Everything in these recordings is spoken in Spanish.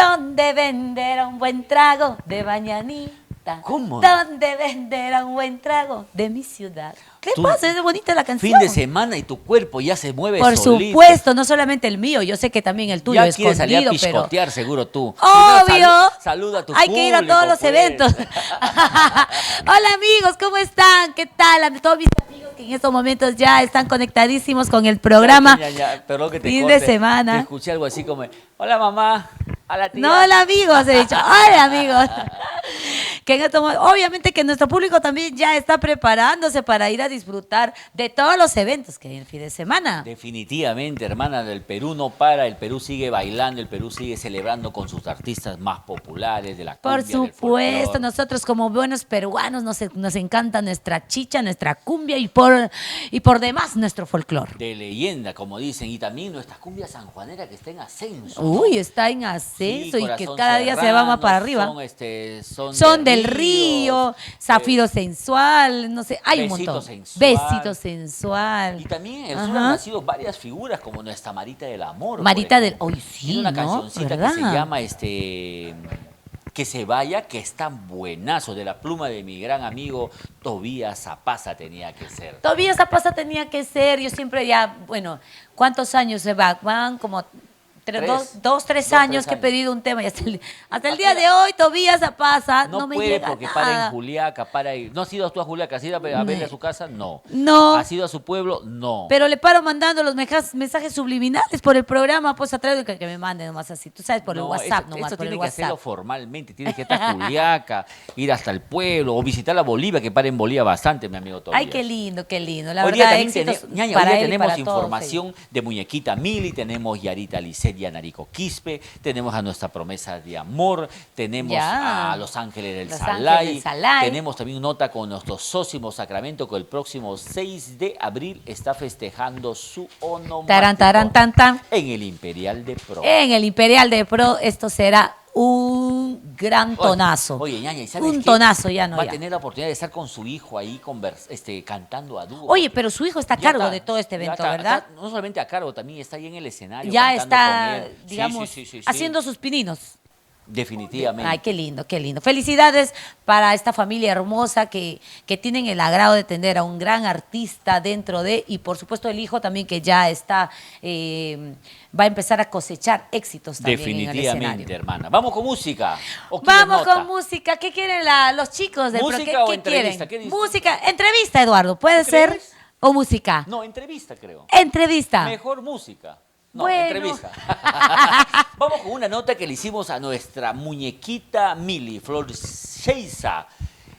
¿Dónde venderá un buen trago de mañanita? ¿Cómo? ¿Dónde venderá un buen trago de mi ciudad? ¿Qué pasa? Es bonita la canción. Fin de semana y tu cuerpo ya se mueve Por solito. supuesto, no solamente el mío, yo sé que también el tuyo Ya es quieres salir a escondido, pero... piscotear, seguro tú. ¡Obvio! Primero saluda a tu Hay que ir a público, todos los pues. eventos. Hola amigos, ¿cómo están? ¿Qué tal? A todos mis amigos que en estos momentos ya están conectadísimos con el programa. Ya, perdón que te Fin corte. de semana. Te escuché algo así como, hola mamá, hola tía. No, hola amigos, he dicho. Hola amigos. Que en obviamente que nuestro público también ya está preparándose para ir a disfrutar de todos los eventos que hay el fin de semana. Definitivamente, hermana, del Perú no para, el Perú sigue bailando, el Perú sigue celebrando con sus artistas más populares de la cumbia, Por del supuesto, folclore. nosotros como buenos peruanos nos encanta nuestra chicha, nuestra cumbia y por demás nuestro folclore. De leyenda, como dicen, y también nuestra cumbia sanjuanera que está en ascenso. Uy, ¿no? está en ascenso Sí, y que Corazón cada día se va Serrano, más para arriba. Son del Río, Zafiro Sensual, no sé, hay un Besito montón. Sensual. Besito Sensual. Y también en el sur Ajá. han nacido varias figuras, como nuestra Marita del Amor. Marita por del... ejemplo. Hoy sí, Tiene una ¿no? cancioncita ¿Verdad? que se llama Que se vaya, que está buenazo, de la pluma de mi gran amigo Tobías Zapaza tenía que ser. Tobías Zapaza tenía que ser, yo siempre ya, bueno, ¿cuántos años se va? Van como... tres años que he pedido un tema y hasta el día de hoy Tobías Zapaza no me puede llega porque nada. para en Juliaca, para ir. ¿No has ido tú a Juliaca? ¿Has ido a verle a su casa? No. No. ¿Has ido a su pueblo? No. Pero le paro mandando los mensajes subliminales por el programa, pues a través de que me manden nomás así. Tú sabes, por el WhatsApp nomás, Esto por el tiene que hacerlo WhatsApp. formalmente. Tienes que estar a Juliaca, ir hasta el pueblo o visitar a Bolivia, que para en Bolivia bastante, mi amigo Tobías. Ay, qué lindo, qué lindo. La Hoy día verdad, también éxitos ñaña, para hoy día él y tenemos para todos información de Muñequita Mili, tenemos Yarita Lisset y a Narico Quispe, tenemos a nuestra promesa de amor, tenemos Ya. a Los Ángeles del Los Salay, Ángeles del Salay. tenemos también nota con nuestro Sósimo Sacramento que el próximo 6 de abril está festejando su onomástico Tarán, tarán, tan, tan. en el Imperial de Pro. En el Imperial de Pro, esto será un gran tonazo. Oye, ñaña, ¿y sabes un qué? tonazo, ya no Va ya. a tener la oportunidad de estar con su hijo ahí cantando a dúo. Oye, pero su hijo está a Ya cargo está, de todo este ya evento, está, ¿verdad? no solamente a cargo, también está ahí en el escenario. Ya cantando está, con él. Sí, digamos, sí. haciendo sus pininos. Definitivamente. Ay, qué lindo, qué lindo. Felicidades para esta familia hermosa que tienen el agrado de tener a un gran artista dentro de, y por supuesto el hijo también que ya está, va a empezar a cosechar éxitos también en el Definitivamente, escenario. hermana. Vamos con música. ¿O quieres Vamos nota? con música. ¿Qué quieren los chicos del ¿Música Pro? o ¿Qué entrevista? quieren? ¿Qué dices? Música, entrevista, Eduardo, ¿puede ¿Tú ser? crees? ¿O música? No, entrevista creo. Entrevista. Mejor música. No, Bueno. entrevista. Vamos con una nota que le hicimos a nuestra muñequita Mili, Flor Sheiza.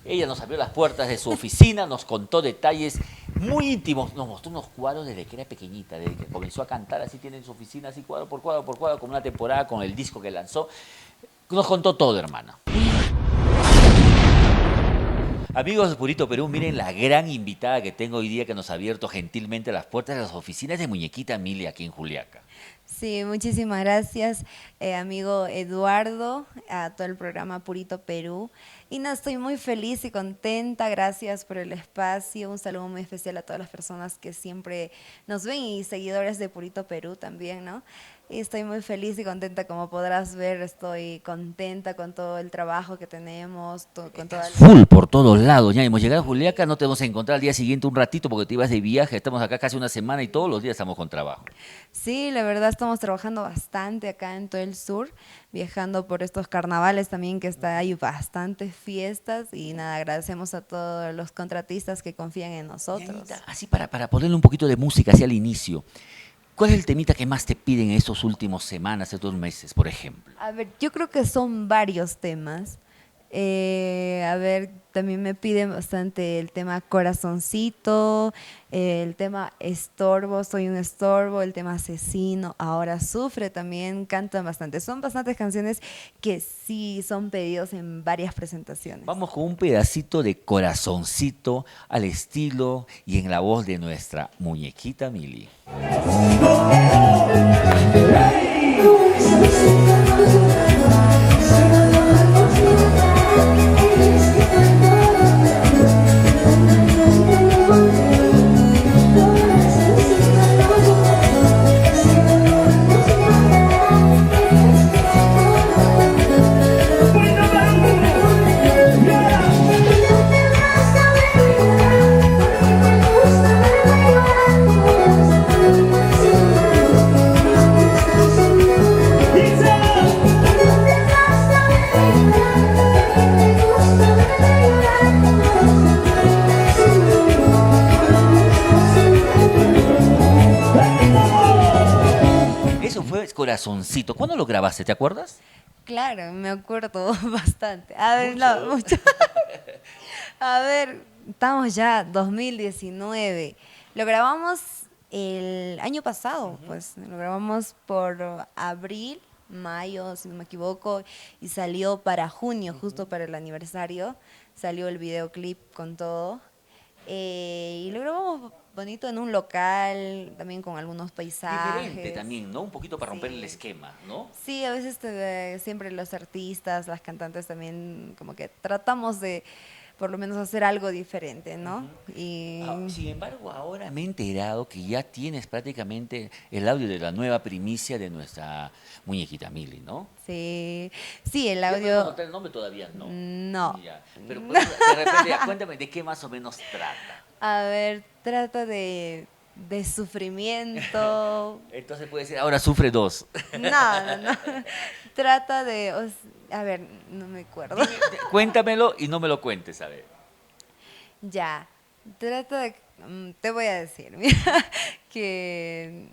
Ella nos abrió las puertas de su oficina, nos contó detalles muy íntimos, nos mostró unos cuadros desde que era pequeñita, desde que comenzó a cantar, así tiene en su oficina, así cuadro por cuadro por cuadro, como una temporada con el disco que lanzó. Nos contó todo, hermana. Amigos de Purito Perú, miren la gran invitada que tengo hoy día que nos ha abierto gentilmente las puertas de las oficinas de Muñequita Mili aquí en Juliaca. Sí, muchísimas gracias, amigo Eduardo, a todo el programa Purito Perú. Y no, estoy muy feliz y contenta, gracias por el espacio. Un saludo muy especial a todas las personas que siempre nos ven y seguidores de Purito Perú también, ¿no? Y estoy muy feliz y contenta, como podrás ver, estoy contenta con todo el trabajo que tenemos, con toda la... Full por todos lados, ya hemos llegado a Juliaca, no te vamos a encontrar al día siguiente un ratito porque te ibas de viaje, estamos acá casi una semana y todos los días estamos con trabajo. Sí, la verdad estamos trabajando bastante acá en todo el sur, viajando por estos carnavales también, que hay bastantes fiestas y nada, agradecemos a todos los contratistas que confían en nosotros. Yanita, así para ponerle un poquito de música hacia el inicio, ¿cuál es el temita que más te piden en estos últimos semanas, estos meses, por ejemplo? A ver, yo creo que son varios temas. A ver, también me piden bastante el tema Corazoncito, el tema Estorbo, Soy un estorbo, el tema Asesino, Ahora sufre también, cantan bastante. Son bastantes canciones que sí son pedidos en varias presentaciones. Vamos con un pedacito de Corazoncito al estilo y en la voz de nuestra muñequita Mili. corazoncito. ¿Cuándo lo grabaste? ¿Te acuerdas? Claro, me acuerdo bastante. A ver, Mucho. no, mucho. A ver, estamos ya 2019. Lo grabamos el año pasado, pues lo grabamos por abril, mayo, si no me equivoco, y salió para junio, justo para el aniversario. Salió el videoclip con todo. Y lo grabamos bonito en un local, también con algunos paisajes. Diferente también, ¿no? Un poquito para romper el Sí. esquema, ¿no? Sí, a veces siempre los artistas, las cantantes también como que tratamos de por lo menos hacer algo diferente, ¿no? Y Sin embargo, ahora me he enterado que ya tienes prácticamente el audio de la nueva primicia de nuestra muñequita Mili, ¿no? sí, sí, el ¿Ya podemos audio anotar el nombre todavía? No. no. Ya. Pero de repente, ya, cuéntame de qué más o menos trata. A ver, trata de sufrimiento. Entonces puede ser, ahora sufre dos. No, no, no. Trata de, a ver, no me acuerdo. Cuéntamelo y no me lo cuentes, a ver. Ya, trata de, te voy a decir, mira, que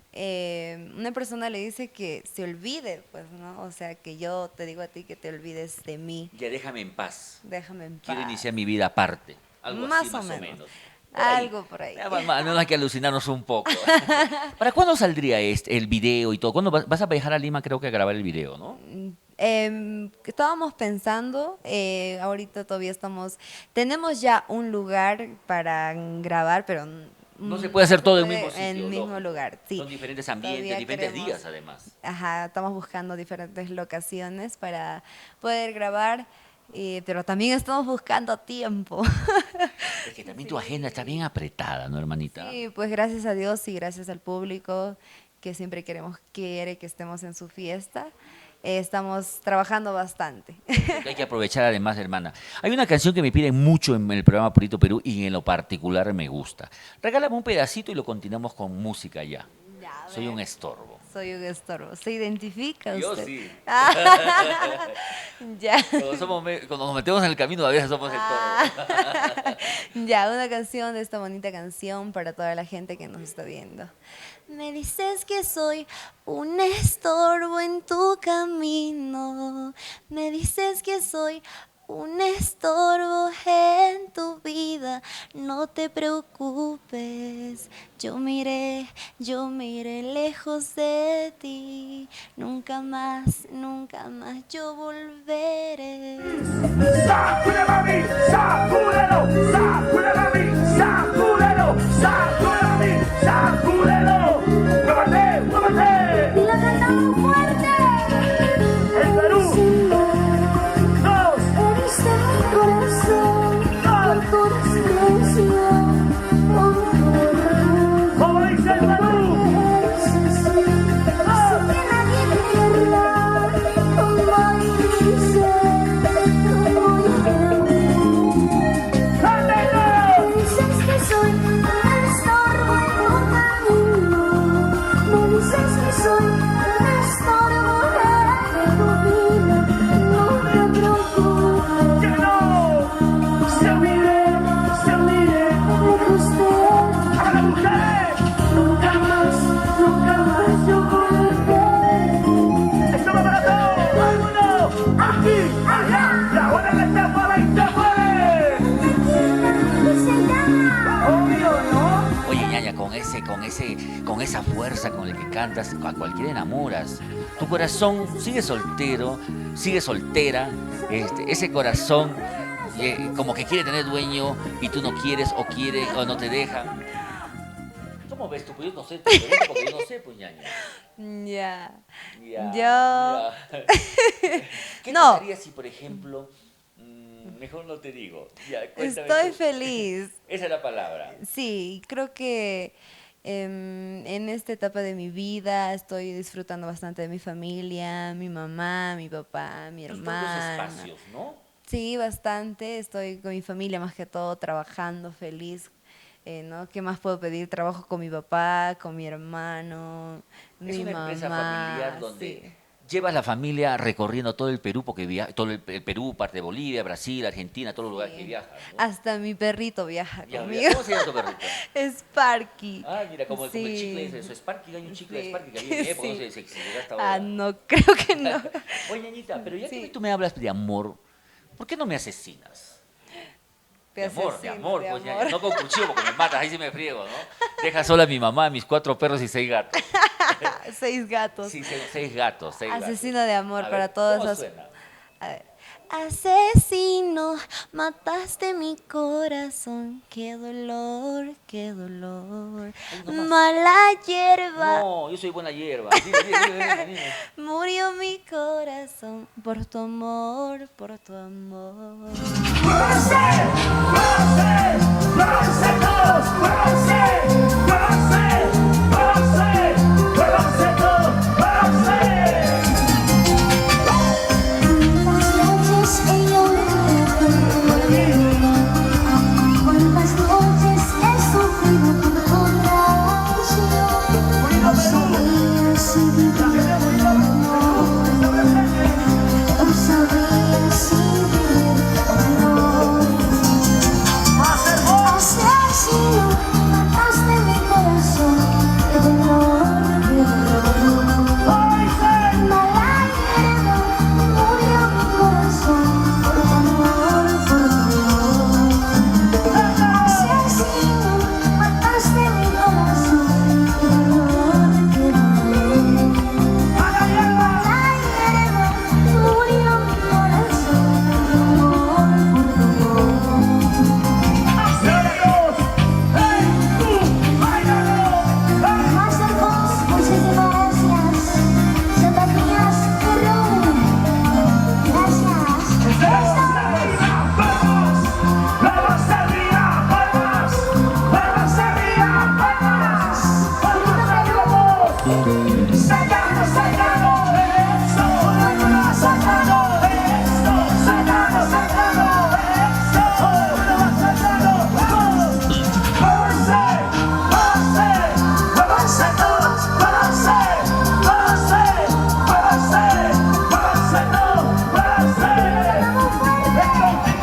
una persona le dice que se olvide, pues, ¿no? O sea, que yo te digo a ti que te olvides de mí, Ya déjame en paz. déjame en Quiero paz. iniciar mi vida aparte. Algo así, Más o más o menos. menos. Por ahí. Algo por ahí. Ya, al menos hay que alucinarnos un poco. ¿Para cuándo saldría el video y todo? ¿Cuándo vas a viajar a Lima, creo que a grabar el video, no? Estábamos pensando, ahorita todavía tenemos ya un lugar para grabar, pero No se puede hacer todo en el puede mismo sitio. en el mismo lógico. lugar, sí. Son diferentes ambientes, Todavía diferentes queremos- días además. Ajá, estamos buscando diferentes locaciones para poder grabar, pero también estamos buscando tiempo. Es que también tu agenda está bien apretada, ¿no, hermanita? Sí, pues gracias a Dios y gracias al público que siempre quiere que estemos en su fiesta. Estamos trabajando bastante. Porque hay que aprovechar además, hermana. Hay una canción que me piden mucho en el programa Purito Perú y en lo particular me gusta. Regálame un pedacito y lo continuamos con música ya. Ya, a Soy ver. un estorbo. Soy un estorbo. ¿Se identifica Yo usted? sí. Ya. Cuando nos metemos en el camino a veces somos estorbo. Ya, una canción de esta bonita canción para toda la gente que nos está viendo. Me dices que soy un estorbo en tu camino. Me dices que soy un estorbo en tu vida. No te preocupes, yo miré lejos de ti. Nunca más yo volveré. ¡Sacúdelo, mami! ¡Sacúdelo! ¡Sacúdelo, mami! ¡Sacúdelo! ¡Sacúdelo, mami! ¡Sacúdelo! ¡Muévete! ¡Muévete! Y lo cantamos fuerte. ¡El Perú! ¡Dos! Heriste mi corazón con tu desprecio, con tu orgullo. ¡Como dice el Perú! Sin que nadie pierda como dice, como yo. ¡Cántelo! Me dices que soy un estorbo en tu camino. Me dices que soy un estorbo en tu vida. No te preocupes. ¡Que no! ¡Se uniré! ¡Se uniré! Lejos de ¡A las mujeres! nunca más yo volveré. ¡Esto va para todos! ¡Todo el mundo! ¡Aquí! ¡Allá! ¡La buena que se mueve y se mueve! Y se llama. ¡Obvio, no! Oye, ñaña, con esa fuerza con la que cantas, a cualquiera enamoras. Tu corazón sigue soltero, sigue soltera. Ese corazón como que quiere tener dueño y tú no quieres o quiere o no te deja. ¿Cómo ves tú? Pues yo no sé, te pregunto porque yo no sé, pues, ñaña. Ya. Ya, Yo- ya. ¿Qué No. pasaría si, por ejemplo, mejor no te digo? Ya, cuéntame Estoy tú. feliz. Esa es la palabra. Sí, creo que en esta etapa de mi vida estoy disfrutando bastante de mi familia, mi mamá, mi papá, mi Tus propios hermana. espacios, ¿no? Sí, bastante. Estoy con mi familia más que todo, trabajando feliz. ¿No? ¿Qué más puedo pedir? Trabajo con mi papá, con mi hermano, Es mi una mamá. empresa familiar sí. Llevas la familia recorriendo todo el Perú, porque todo el Perú, parte de Bolivia, Brasil, Argentina, todos los lugares que viajas, ¿no? Hasta mi perrito viaja Ya, conmigo. ¿cómo se llama tu perrito? Sparky. Ah, mira, como el Sí. chicle ese, eso, Sparky, hay un chicle de Sí. Sparky que había en mi época, Sí. no sé si llega hasta ahora. Ah, no, creo que no. Oye, ñañita, pero ya que Sí. tú me hablas de amor, ¿por qué no me asesinas? Te De amor, asesino, pues, de ñaña, amor. no con cuchillo porque me matas, ahí sí me friego, ¿no? Deja sola a mi mamá, mis 4 perros y 6 gatos. 6 gatos. Sí, 6 gatos, 6 gatos. Asesino de amor A ver, para todas ¿cómo esas. suena? A ver. Asesino, mataste mi corazón. Qué dolor, qué dolor. Ay, no más. Mala hierba. No, yo soy buena hierba. Dime, dime. Murió mi corazón por tu amor, por tu amor. Cuántas noches he llorado por ti, cuántas noches he sufrido por tu traición. No sabía si vivir o no, no sabía si vivir o no. Asesino, mataste mi corazón, qué dolor, qué dolor. Mala hierba, murió mi corazón, por tu amor, por tu amor. Asesino, mataste mi corazón, qué dolor, qué dolor. Mala hierba, murió mi corazón, por tu amor, por tu amor. Master Boss, muchísimas gracias. Zapatillas Perú. Gracias.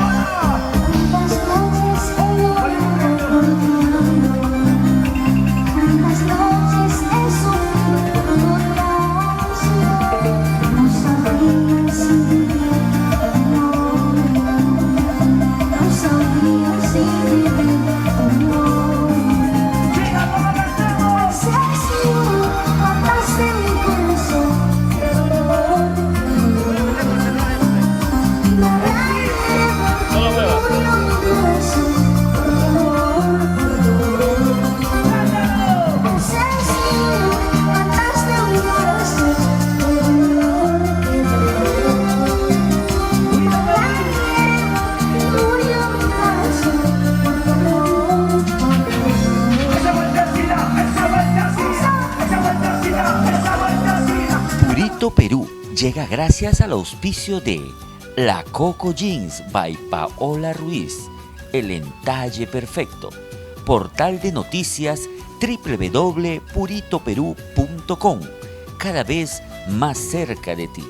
Cuántas noches he llorado por ti, cuántas noches he sufrido por tu traición. No sabía si vivir o no, no sabía si vivir o no. Asesino, mataste mi corazón, qué dolor, qué dolor. Mala hierba, murió mi corazón, por tu amor, por tu amor. Asesino, mataste mi corazón, qué dolor, qué dolor. Mala hierba, murió mi corazón, por tu amor, por tu amor. Purito Perú llega gracias al auspicio de La Coco Jeans by Paola Ruiz, el entalle perfecto, portal de noticias www.puritoperú.com, cada vez más cerca de ti.